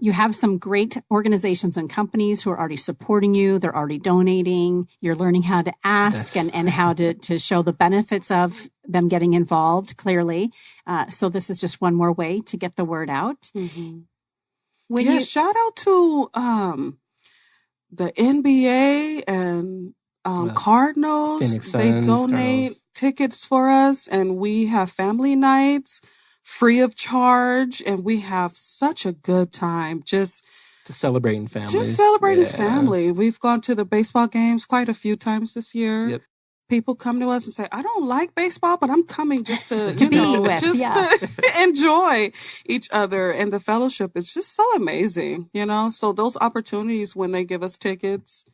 You have some great organizations and companies who are already supporting you. They're already donating. You're learning how to ask and how to show the benefits of them getting involved clearly. So this is just one more way to get the word out. Mm-hmm. Shout out to the NBA and Cardinals. Phoenix They Suns, donate Cardinals. tickets for us, and we have family nights free of charge, and we have such a good time. Just celebrating families. Just celebrating family. We've gone to the baseball games quite a few times this year. Yep. People come to us and say, I don't like baseball, but I'm coming just to, to enjoy each other. And the fellowship is just so amazing, So those opportunities when they give us tickets,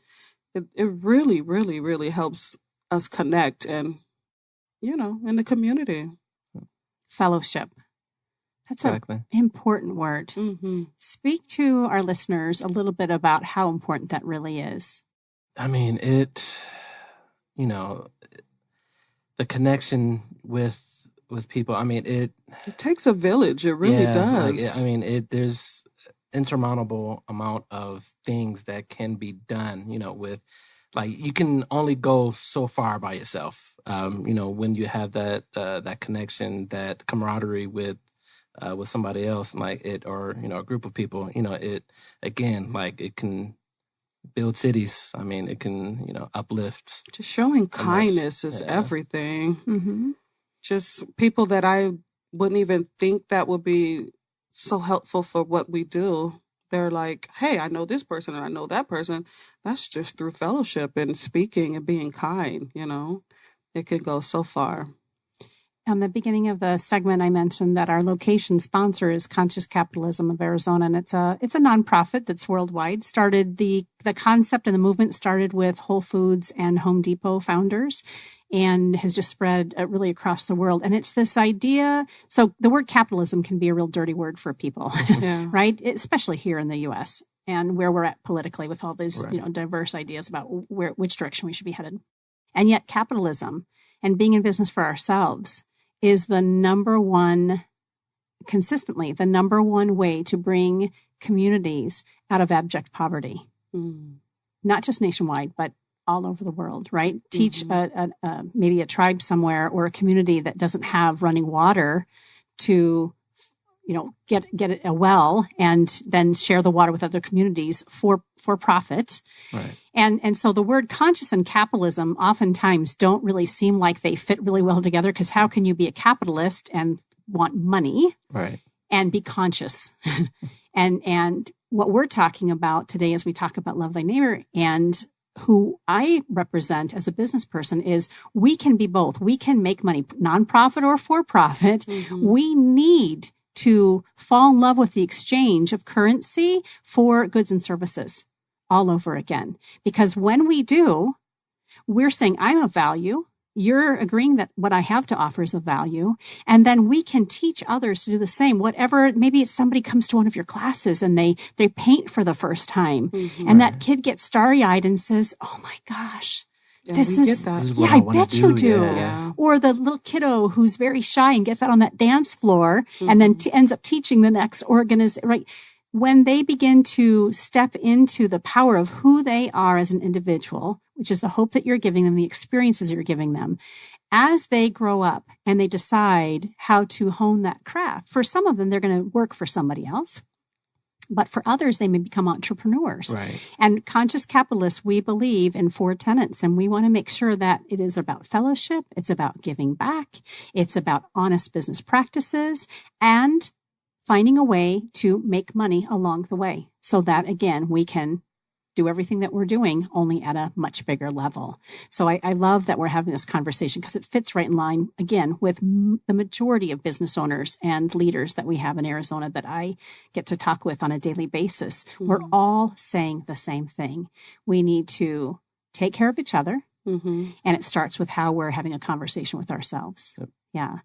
it really, really, really helps us connect and, in the community. Fellowship. That's an important word. Mm-hmm. Speak to our listeners a little bit about how important that really is. I mean, the connection with people. I mean, it takes a village. It really does. There's insurmountable amount of things that can be done, with, you can only go so far by yourself. When you have that connection, that camaraderie with somebody else, or a group of people, it can build cities. I mean, it can, uplift. Just showing kindness is everything. Mm-hmm. Just people that I wouldn't even think that would be so helpful for what we do. They're like, hey, I know this person and I know that person. That's just through fellowship and speaking and being kind, It can go so far. On the beginning of the segment, I mentioned that our location sponsor is Conscious Capitalism of Arizona, and it's a nonprofit that's worldwide. Started the concept and the movement started with Whole Foods and Home Depot founders, and has just spread really across the world. And it's this idea. So the word capitalism can be a real dirty word for people, right? Especially here in the U.S. and where we're at politically with all these diverse ideas about which direction we should be headed. And yet, capitalism and being in business for ourselves is consistently the number one way to bring communities out of abject poverty. Not just nationwide, but all over the world, right? Mm-hmm. Teach maybe a tribe somewhere or a community that doesn't have running water to, get a well and then share the water with other communities for profit. Right. And so the word conscious and capitalism oftentimes don't really seem like they fit really well together, because how can you be a capitalist and want money and be conscious? and what we're talking about today as we talk about Love Thy Neighbor and who I represent as a business person is we can be both. We can make money, nonprofit or for profit. Mm-hmm. We need to fall in love with the exchange of currency for goods and services all over again. Because when we do, we're saying, I'm of value. You're agreeing that what I have to offer is of value. And then we can teach others to do the same. Whatever, maybe it's somebody comes to one of your classes and they paint for the first time. Mm-hmm. And that kid gets starry-eyed and says, oh my gosh. This is I bet you do. Yeah. Or the little kiddo who's very shy and gets out on that dance floor and then ends up teaching the next right? When they begin to step into the power of who they are as an individual, which is the hope that you're giving them, the experiences you're giving them, as they grow up and they decide how to hone that craft, for some of them, they're going to work for somebody else. But for others, they may become entrepreneurs. Right. And conscious capitalists, we believe in 4 tenets, and we want to make sure that it is about fellowship, it's about giving back, it's about honest business practices, and finding a way to make money along the way so that, again, we can do everything that we're doing only at a much bigger level. So I love that we're having this conversation because it fits right in line, again, with the majority of business owners and leaders that we have in Arizona that I get to talk with on a daily basis. Mm-hmm. We're all saying the same thing. We need to take care of each other. Mm-hmm. And it starts with how we're having a conversation with ourselves. Yep. Yeah.